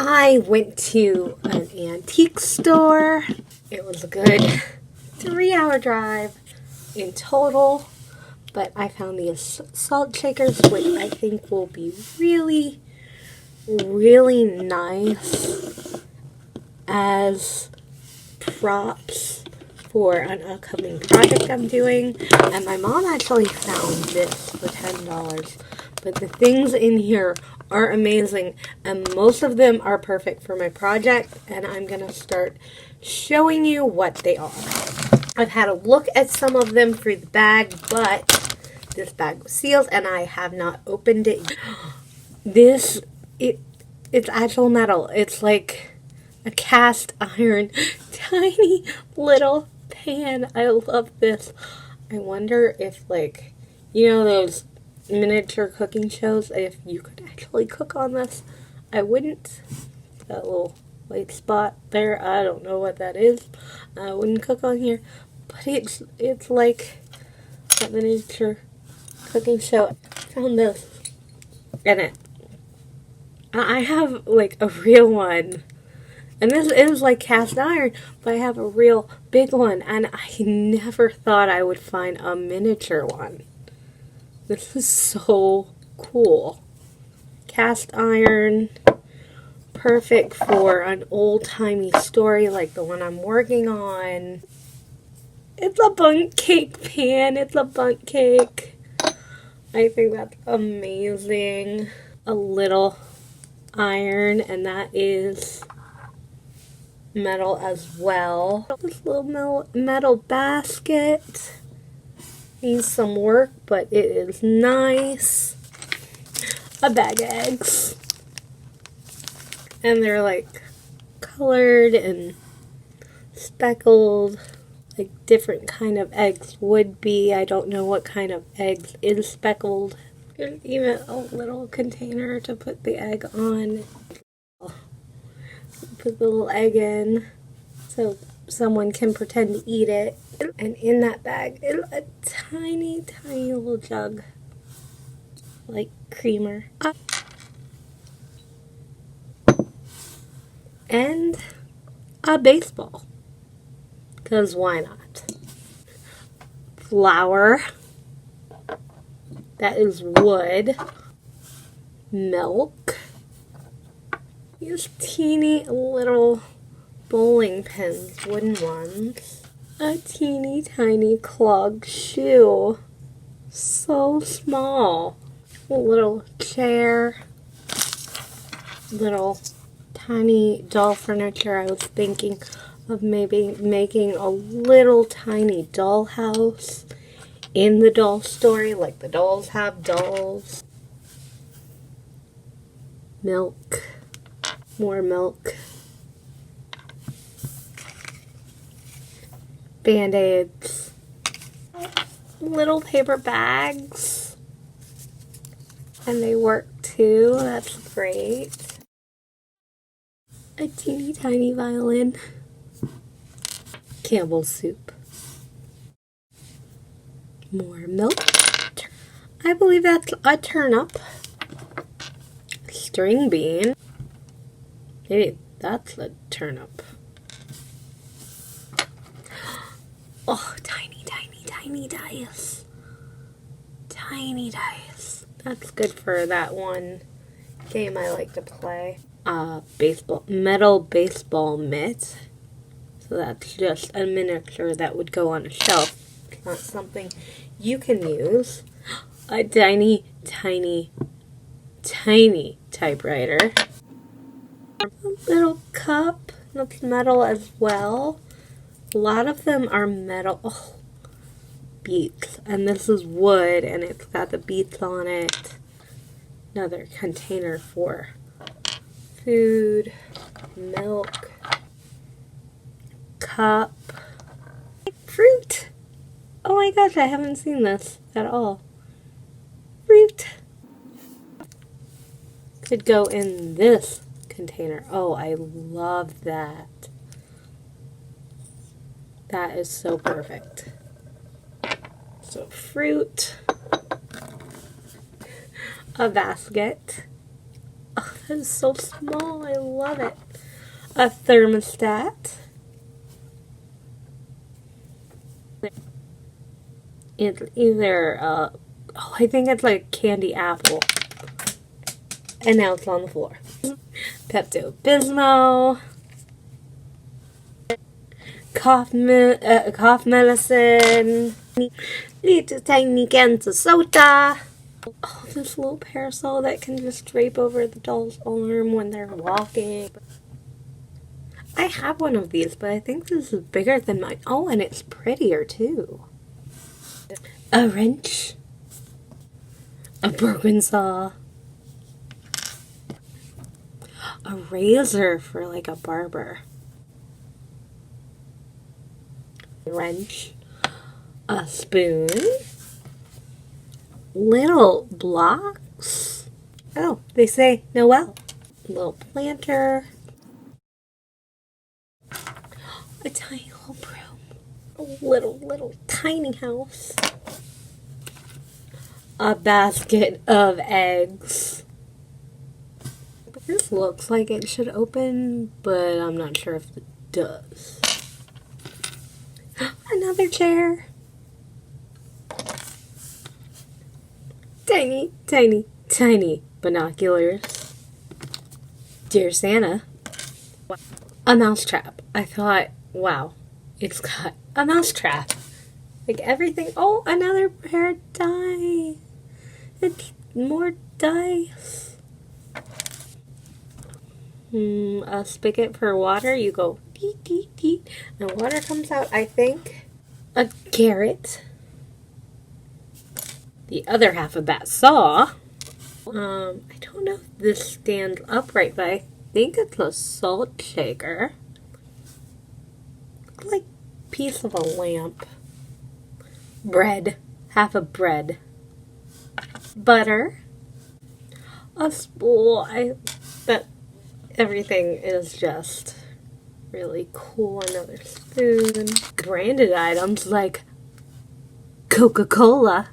I went to an antique store. It was a good 3-hour drive in total, but I found these salt shakers, which I think will be really, really nice as props for an upcoming project I'm doing. And my mom actually found this for $10, but the things in here are amazing, and most of them are perfect for my project, and I'm gonna start showing you what they are. I've had a look at some of them through the bag, but this bag was sealed and I have not opened it. It's actual metal. It's like a cast iron tiny little pan. I love this. I wonder if, like, you know those miniature cooking shows, if you could actually cook on this. I wouldn't. That little white spot there, I don't know what that is. I wouldn't cook on here, but it's like a miniature cooking show. I found this in it. I have like a real one, and this is like cast iron, but I have a real big one, and I never thought I would find a miniature one. This is so cool. Cast iron, perfect for an old-timey story like the one I'm working on. It's a bundt cake pan. It's a bundt cake. I think that's amazing. A little iron, and that is metal as well. This little metal basket needs some work, but it is nice. A bag of eggs, and they're like colored and speckled, like different kind of eggs would be. I don't know what kind of eggs is speckled. There's even a little container to put the egg on. Put the little egg in so someone can pretend to eat it. And in that bag is a tiny, tiny little jug, like creamer. And a baseball, because why not? Flour, that is wood. Milk. These teeny little bowling pins, wooden ones. A teeny tiny clog shoe. So small. A little chair. Little tiny doll furniture. I was thinking of maybe making a little tiny doll house in the doll story, like the dolls have dolls. Milk. More milk. Band-aids. Little paper bags. And they work too. That's great. A teeny tiny violin. Campbell's soup. More milk. I believe that's a turnip. String bean. Maybe that's a turnip. Oh, tiny, tiny, tiny dice. Tiny dice. That's good for that one game I like to play. Metal baseball mitt. So that's just a miniature that would go on a shelf. It's not something you can use. A tiny, tiny, tiny typewriter. A little cup. That's metal as well. A lot of them are metal. Oh, beets. And this is wood, and it's got the beets on it. Another container for food, milk, cup, fruit. Oh my gosh, I haven't seen this at all. Fruit. Could go in this container. Oh, I love that. That is so perfect. So fruit, a basket. Oh, It's so small. I love it. A thermostat. It's either, I think it's like candy apple. And now it's on the floor. Pepto-Bismol. Cough medicine. Little tiny cans of soda. Oh, this little parasol that can just drape over the doll's arm when they're walking. I have one of these, but I think this is bigger than mine. Oh, and it's prettier too. A wrench. A broken saw. A razor for like a barber. A wrench. A spoon. Little blocks. Oh, they say Noel. Little planter. A tiny little broom. A little tiny house. A basket of eggs. This looks like it should open, but I'm not sure if it does. Another chair. Tiny binoculars. Dear Santa. A mousetrap. I thought, wow, it's got a mousetrap. Like everything. Oh, another pair of dice. It's more dice. A spigot for water. You go deet, deet, deet, and water comes out, I think. A carrot. The other half of that saw. I don't know if this stands upright, but I think it's a salt shaker. Looks like a piece of a lamp. Bread. Half of bread. Butter. A spool. That everything is just really cool. Another spoon. Branded items like Coca-Cola.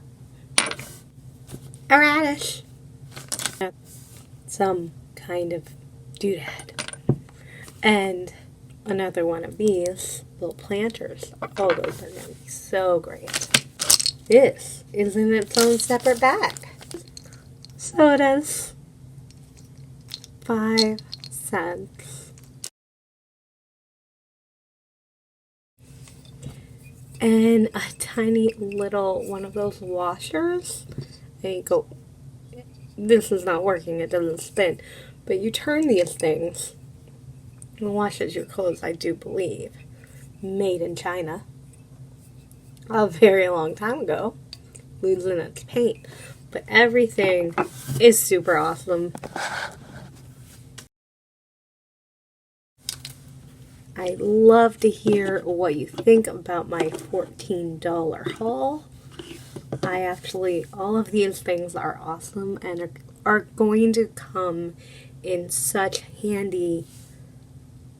A radish. Some kind of doodad. And another one of these little planters. Oh, those are going to be so great. This is in its own separate bag. Sodas. 5 cents. And a tiny little one of those washers. And you go, this is not working, it doesn't spin. But you turn these things and washes your clothes, I do believe. Made in China. A very long time ago. Losing its paint. But everything is super awesome. I'd love to hear what you think about my $14 haul. All of these things are awesome and are going to come in such handy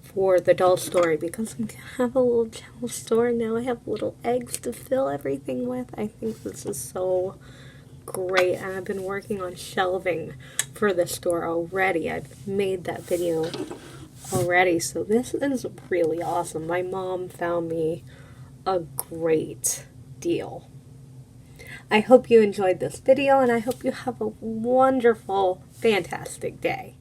for the doll story because I'm going to have a little doll store and now I have little eggs to fill everything with. I think this is so great, and I've been working on shelving for the store already. I've made that video already, so this is really awesome. My mom found me a great deal. I hope you enjoyed this video, and I hope you have a wonderful, fantastic day.